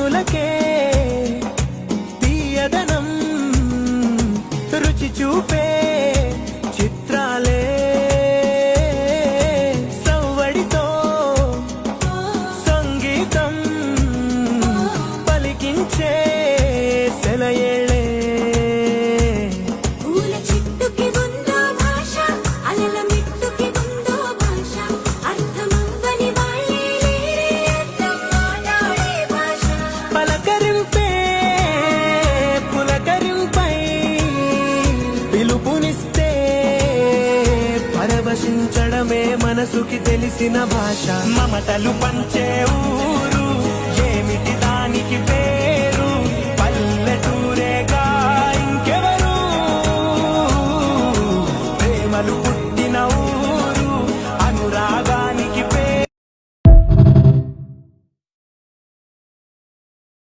కనులకే తీయదనం రుచి చూపే చిత్రాలే సవ్వడితో సంగీతం పలికించే సెలయేళే పలకరింపే పులకరింపై పిలుపునిస్తే పరవశించడమే మనసుకి తెలిసిన భాష మమతలు పంచే